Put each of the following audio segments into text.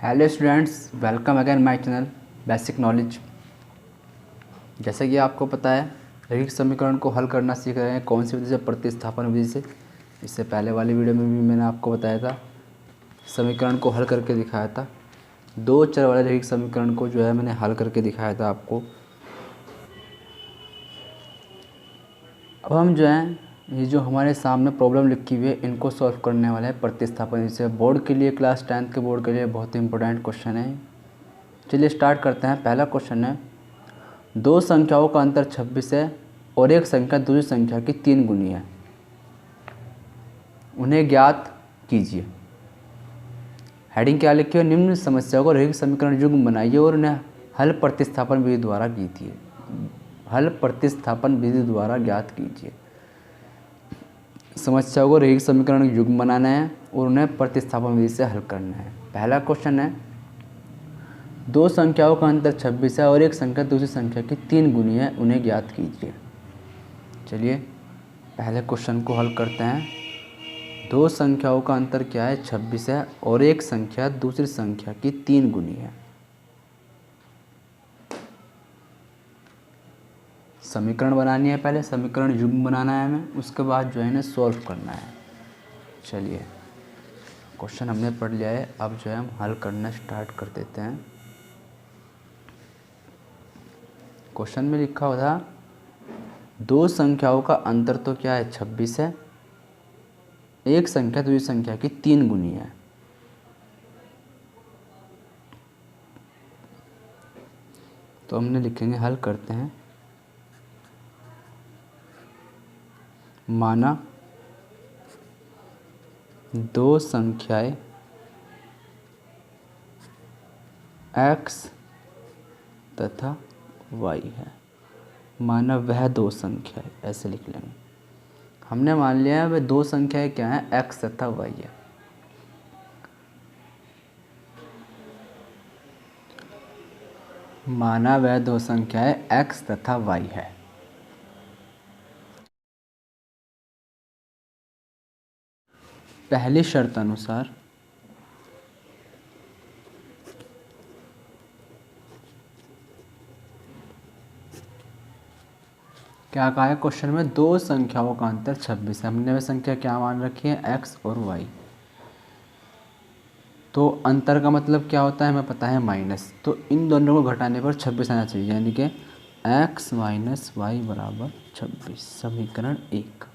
Hello students, welcome again my channel basic knowledge. जैसे कि आपको पता है, रैखिक समीकरण को हल करना सीख रहे हैं कौन सी विधि से? प्रतिस्थापन विधि से। इससे पहले वाली वीडियो में भी मैंने आपको बताया था, समीकरण को हल करके दिखाया था। दो चर वाले रैखिक समीकरण को जो है मैंने हल करके दिखाया था आपको। अब हम जो है ये जो हमारे सामने प्रॉब्लम लिखी हुई है इनको सॉल्व करने वाले हैं प्रतिस्थापन विधि से। बोर्ड के लिए, क्लास 10th के बोर्ड के लिए बहुत ही इंपॉर्टेंट क्वेश्चन है। चलिए स्टार्ट करते हैं। पहला क्वेश्चन है, दो संख्याओं का अंतर 26 है और एक संख्या दूसरी संख्या की 3 गुनी है, उन्हें ज्ञात कीजिए। हेडिंग क्या लिखी है? निम्न समस्या को रैखिक समीकरण युग्म बनाइए और उन्हें हल प्रतिस्थापन विधि द्वारा कीजिए। हल प्रतिस्थापन विधि द्वारा ज्ञात कीजिए। समस्या को रैखिक समीकरण युग्म बनाना है और उन्हें प्रतिस्थापन विधि से हल करना है। पहला क्वेश्चन है, दो संख्याओं का अंतर 26 है और एक संख्या दूसरी संख्या की 3 गुनी है, उन्हें ज्ञात कीजिए। चलिए पहले क्वेश्चन को हल करते हैं। दो संख्याओं का अंतर क्या है? 26 है और एक संख्या दूसरी संख्या की 3 गुनी है। समीकरण बनानी है, पहले समीकरण युग्म बनाना है हमें, उसके बाद जो है ना सॉल्व करना है। चलिए क्वेश्चन हमने पढ़ लिया है, अब जो है हम हल करना स्टार्ट कर देते हैं। क्वेश्चन में लिखा हुआ था, दो संख्याओं का अंतर तो क्या है? 26 है, एक संख्या दूसरी संख्या की 3 गुनी है। तो हमने लिखेंगे, हल करते हैं। माना दो संख्याएं x तथा y है। माना वह दो संख्याएं, ऐसे लिख लेंगे। हमने मान लिया है वह दो संख्याएं क्या है? x तथा y है। माना वह दो संख्याएं x तथा y है। पहली शर्त अनुसार क्या कहा है क्वेश्चन में? दो संख्याओं का अंतर 26 है। हमने वह संख्या क्या मान रखी है? x और y। तो अंतर का मतलब क्या होता है हमें पता है, माइनस। तो इन दोनों को घटाने पर 26 आना चाहिए, यानी कि x माइनस वाई बराबर 26। समीकरण 1।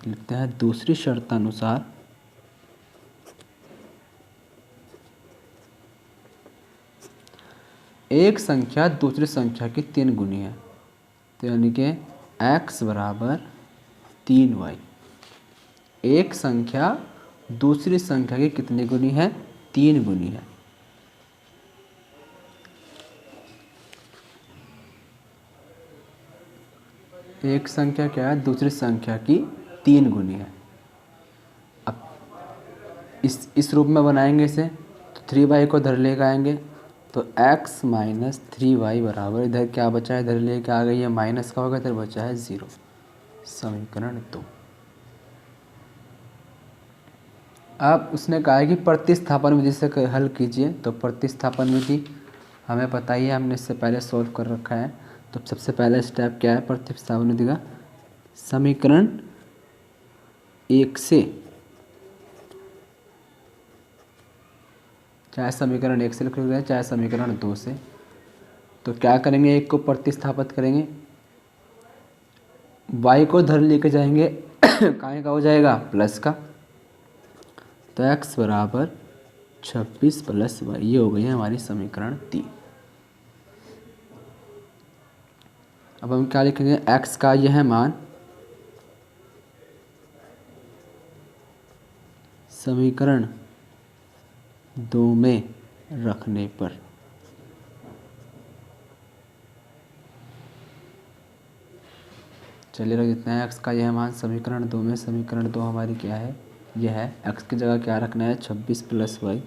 लिखते हैं दूसरी शर्त अनुसार एक संख्या दूसरी संख्या की 3 गुनी है, तो यानी कि x बराबर 3y। एक संख्या दूसरी संख्या की कितनी गुनी है? 3 गुनी है। एक संख्या क्या है? दूसरी संख्या की 3 गुनी है। अब इस रूप में बनाएंगे इसे, तो 3y को इधर लेकर आएंगे, तो x माइनस 3y बराबर, इधर क्या बचा है? इधर लेके आ गई है, माइनस का होगा, इधर बचा है 0। समीकरण 2। अब उसने कहा है कि प्रतिस्थापन विधि से हल कीजिए। तो प्रतिस्थापन विधि हमें पता ही है, हमने इससे पहले सॉल्व कर रखा है। तो सबसे पहला स्टेप क्या है प्रतिस्थापन विधि का? समीकरण 1 से, चाहे समीकरण 1 से लिख रहे हैं चाहे समीकरण 2 से, तो क्या करेंगे? एक को प्रतिस्थापित करेंगे, y को इधर लेके जाएंगे, काहे का हो जाएगा? प्लस का। तो x बराबर 26 प्लस y, ये हो गई है हमारी समीकरण 3। अब हम क्या लिखेंगे? x का यह है मान समीकरण 2 में रखने पर चलिए रख देते हैं x का यह मान समीकरण 2 में। समीकरण 2 हमारी क्या है? यह है। x की जगह क्या रखना है? 26 प्लस y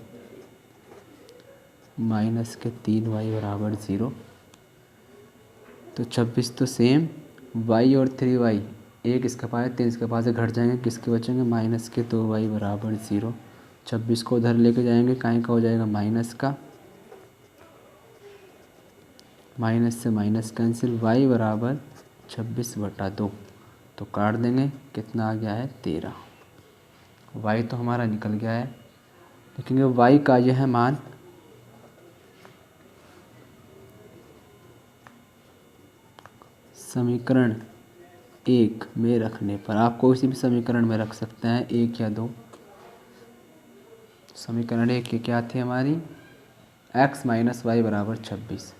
माइनस के 3y बराबर 0। तो 26 तो सेम, y और 3y, एक इसके पास है 3 इसके पास से घट जाएंगे, किसके बचेंगे? माइनस के 2y बराबर 0। 26 को उधर लेके जाएंगे, काहे का हो जाएगा माइनस का, माइनस से माइनस कैंसिल, y बराबर 26/2, तो काट देंगे, कितना आ गया है 13। y तो हमारा निकल गया है। देखेंगे y का यह है मान समीकरण 1 में रखने पर, आप कोई सी भी समीकरण में रख सकते हैं, 1 या 2। समीकरण 1 की क्या थी हमारी, x माइनस वाई बराबर 26,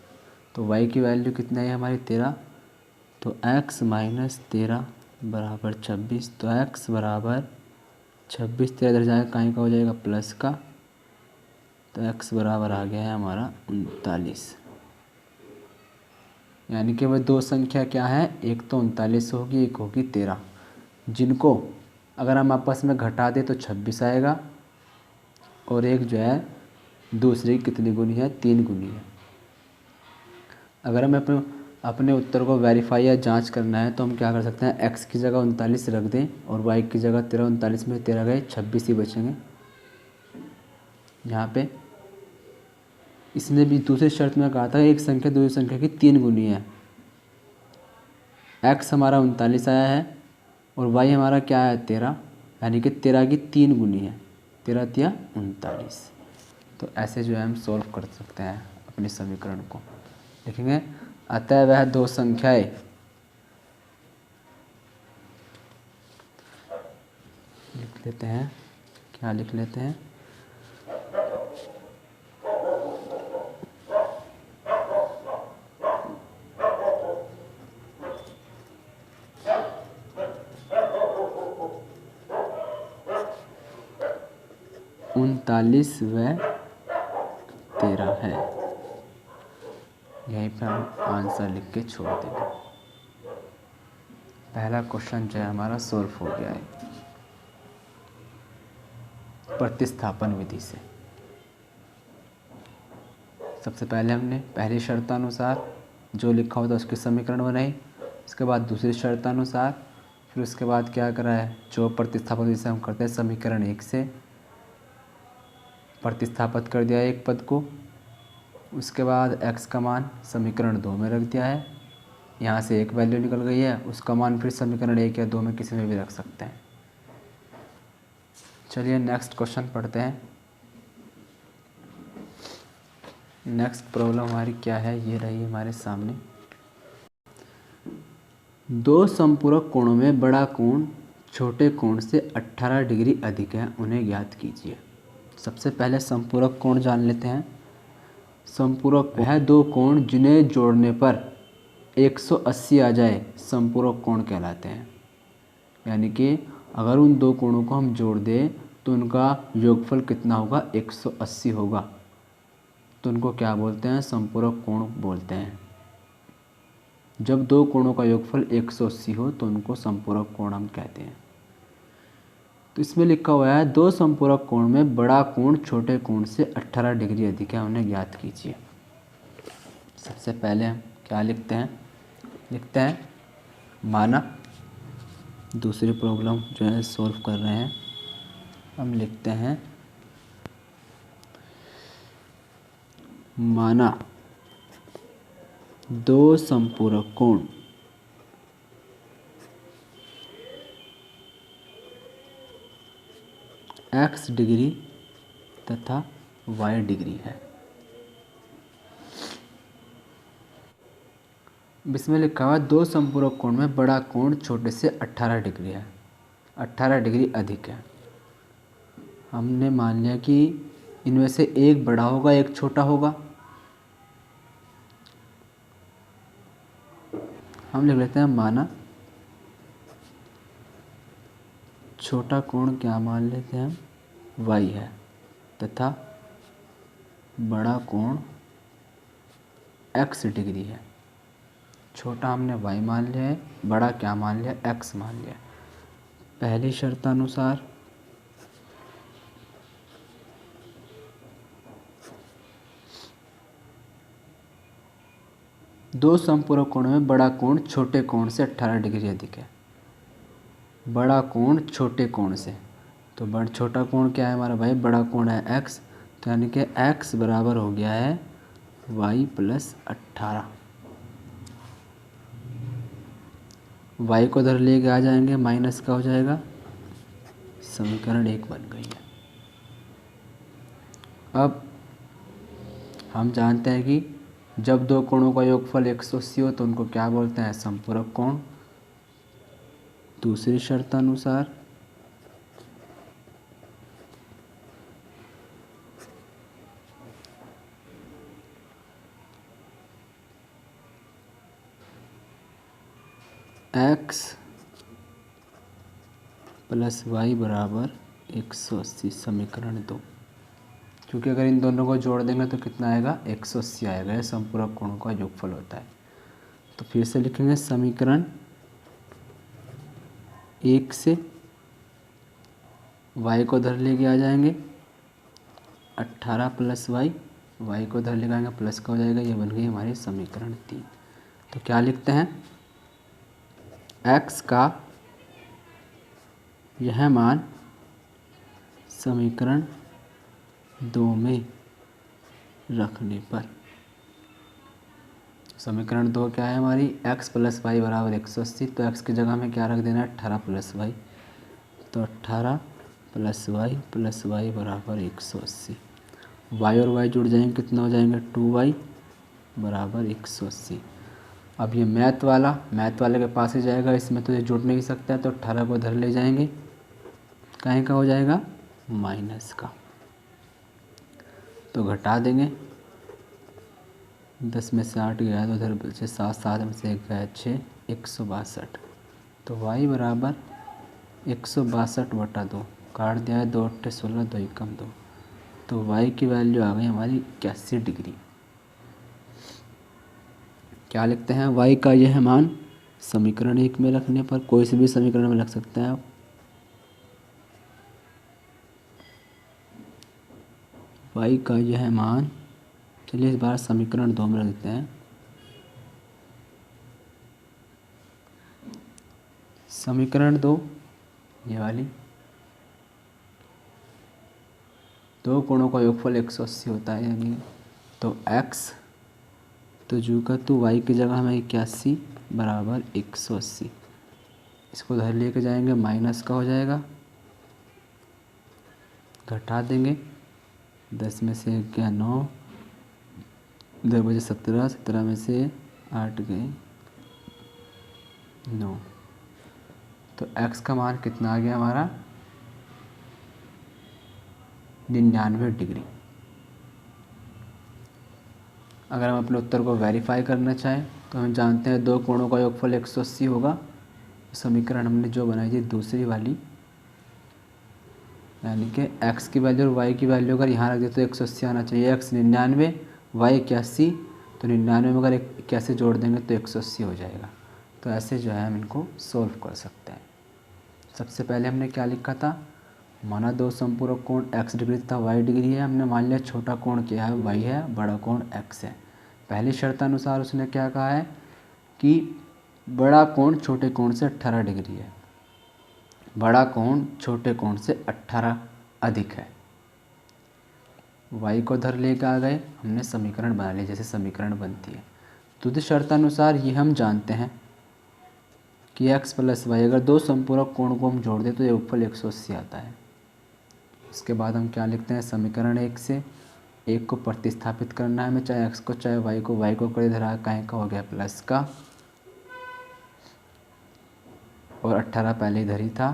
तो y की वैल्यू कितना है हमारी 13, तो x माइनस 13 बराबर 26, तो x बराबर 26, 13 इधर जाएगा, कहीं का हो जाएगा प्लस का, तो x बराबर आ गया है हमारा 39। यानी कि वह दो संख्या क्या है, एक तो 39 होगी, एक होगी 13, जिनको अगर हम आपस में घटा दें तो 26 आएगा, और एक जो है दूसरी कितनी गुनी है, 3 गुनी है। अगर हमें अपने उत्तर को वेरीफाई या जांच करना है तो हम क्या कर सकते हैं, x की जगह 39 रख दें और y की जगह 13, 39 में 13 गए, 26 ही बचेंगे यहाँ पे। इसने भी दूसरी शर्त में कहा था एक संख्या दूसरी संख्या की 3 गुनी है। x हमारा 39 आया है और y हमारा क्या है 13, यानी कि 13 की 3 गुनी है, 13 तिया 39। तो ऐसे जो है हम सॉल्व कर सकते हैं अपने समीकरण को। देखेंगे अतः वह दो संख्याएं लिख लेते हैं, क्या लिख लेते हैं, उनतालीस व 13 है। यहीं पर हम आंसर लिख के छोड़ देंगे। पहला क्वेश्चन जो है हमारा सॉल्व हो गया है प्रतिस्थापन विधि से। सबसे पहले हमने पहली शर्तानुसार जो लिखा होता है उसके समीकरण बनाई, उसके बाद दूसरी शर्तानुसार, फिर उसके बाद क्या करा है, जो प्रतिस्थापन विधि से हम करते हैं समीकरण 1 से प्रतिस्थापित कर दिया एक पद को, उसके बाद x का मान समीकरण 2 में रख दिया है, यहाँ से एक वैल्यू निकल गई है, उसका मान फिर समीकरण 1 या 2 में किसी में भी रख सकते हैं। चलिए नेक्स्ट क्वेश्चन पढ़ते हैं। नेक्स्ट प्रॉब्लम हमारी क्या है, ये रही हमारे सामने। दो संपूरक कोणों में बड़ा कोण छोटे कोण से 18 डिग्री अधिक है, उन्हें ज्ञात कीजिए। सबसे पहले संपूरक कोण जान लेते हैं। संपूरक वह दो कोण जिन्हें जोड़ने पर 180 आ जाए संपूरक कोण कहलाते हैं। यानी कि अगर उन दो कोणों को हम जोड़ दें तो उनका योगफल कितना होगा, 180 होगा, तो उनको क्या बोलते हैं, संपूरक कोण बोलते हैं। जब दो कोणों का योगफल 180 हो तो उनको संपूरक कोण हम कहते हैं। तो इसमें लिखा हुआ है दो संपूरक कोण में बड़ा कोण छोटे कोण से 18 डिग्री अधिक है, उन्हें ज्ञात कीजिए। सबसे पहले हम क्या लिखते हैं माना, दूसरी प्रॉब्लम जो है सॉल्व कर रहे हैं, हम लिखते हैं माना दो संपूरक कोण x डिग्री तथा y डिग्री है। इसमें लिखा हुआ दो संपूरक कोण में बड़ा कोण छोटे से 18 डिग्री है, 18 डिग्री अधिक है। हमने मान लिया कि इनमें से एक बड़ा होगा एक छोटा होगा। हम लिख लेते हैं माना छोटा कोण क्या मान लेते हैं हम y है तथा बड़ा कोण x डिग्री है। छोटा हमने y मान लिया है, बड़ा क्या मान लिया, x मान लिया। पहली शर्तानुसार दो संपूरक कोणों में बड़ा कोण छोटे कोण से 18 डिग्री अधिक है। बड़ा कोण छोटे कोण से, तो बड़ा छोटा कोण क्या है हमारा भाई, बड़ा कोण है x, तो यानी कि x बराबर हो गया है y प्लस 18। y को इधर लेके आ जाएंगे, माइनस का हो जाएगा, समीकरण 1 बन गई है। अब हम जानते हैं कि जब दो कोणों का योगफल 180 हो तो उनको क्या बोलते हैं, समपूरक कोण। दूसरी शर्तानुसार x प्लस वाई बराबर 180, समीकरण 2। क्योंकि अगर इन दोनों को जोड़ देंगे तो कितना आएगा, 180 आएगा। यह समपूरक कोणों का योगफल होता है। तो फिर से लिखेंगे, समीकरण 1 से y को इधर लेके आ जाएंगे, 18 प्लस y को इधर लेके आएंगे, प्लस का हो जाएगा। ये बन गई हमारी समीकरण 3। तो क्या लिखते हैं, x का यह मान समीकरण 2 में रखने पर, समीकरण 2 क्या है हमारी, x प्लस वाई बराबर 180। तो x की जगह में क्या रख देना है, 18 प्लस वाई। तो 18 प्लस वाई बराबर 180। y और y जुड़ जाएंगे, कितना हो जाएंगे, 2y बराबर 180। अब ये मैथ वाले के पास ही जाएगा, इसमें तो ये जुड़ नहीं सकता है। तो 18 को इधर ले जाएंगे, काहे का हो जाएगा, माइनस का। तो घटा देंगे, 10 में से 8 गया तो उधर बचे 7, 7 में से 1 गया 6, 162। तो y बराबर 162/2, काट दिया है, 2 8 16, 2 एकम 2। तो y की वैल्यू आ गई हमारी 81 डिग्री। क्या लिखते हैं, y का यह मान समीकरण 1 में रखने पर, कोई से भी समीकरण में रख सकते हैं आप, y का यह मान, चलिए इस बार समीकरण 2 में रख देते हैं। समीकरण 2 ये वाली, दो कोणों का योगफल 180 होता है, यानी तो x तो जू का तो y की जगह में 81 बराबर 180। इसको इधर लेके जाएंगे, माइनस का हो जाएगा, घटा देंगे, 10 में से 1 गया 9, 2 बजे 17, 17 में से 8 गए 9। तो x का मान कितना आ गया हमारा, 99 डिग्री। अगर हम अपने उत्तर को वेरीफाई करना चाहें तो हम जानते हैं दो कोणों का योगफल 180 होगा। समीकरण हमने जो बनाई थी दूसरी वाली, यानी कि x की वैल्यू और y की वैल्यू अगर यहाँ रख दे तो 180 आना चाहिए। x 99, y 81, तो 99 में अगर 81 जोड़ देंगे तो 180 हो जाएगा। तो ऐसे जो है हम इनको सोल्व कर सकते हैं। सबसे पहले हमने क्या लिखा था, माना दो संपूरक कोण x डिग्री तथा y डिग्री है। हमने मान लिया छोटा कोण क्या है, y है, बड़ा कोण x है। पहली शर्तानुसार उसने क्या कहा है कि बड़ा कोण छोटे कोण से 18 डिग्री है, बड़ा कोण छोटे कोण से 18 अधिक है। y को इधर लेकर आ गए, हमने समीकरण बना लिया जैसे समीकरण बनती है। दूसरी शर्तानुसार ये हम जानते हैं कि x प्लस वाई, अगर दो संपूरक कोण को हम जोड़ दें तो योगफल 180 आता है। इसके बाद हम क्या लिखते हैं, समीकरण 1 से 1 को प्रतिस्थापित करना है हमें, चाहे x को चाहे y को। y को कर इधर आ, काहे का हो गया, प्लस का, और 18 पहले इधर ही था।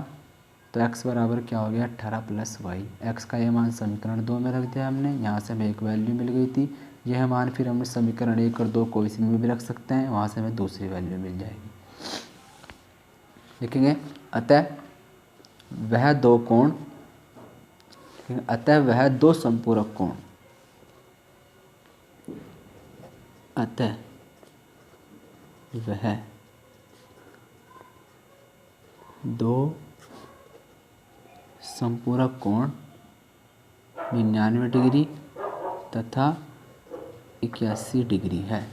तो x बराबर क्या हो गया, 18 प्लस वाई। x का यह मान समीकरण 2 में रख दिया हमने, यहाँ से हमें एक वैल्यू मिल गई थी। यह मान फिर हमने समीकरण 1 और 2 कोई सी में भी रख सकते हैं, वहाँ से हमें दूसरी वैल्यू मिल जाएगी। लिखेंगे अतः वह दो कोण, अतः वह दो संपूरक कोण, अतः वह दो संपूरक कोण 99 डिग्री तथा 81 डिग्री है।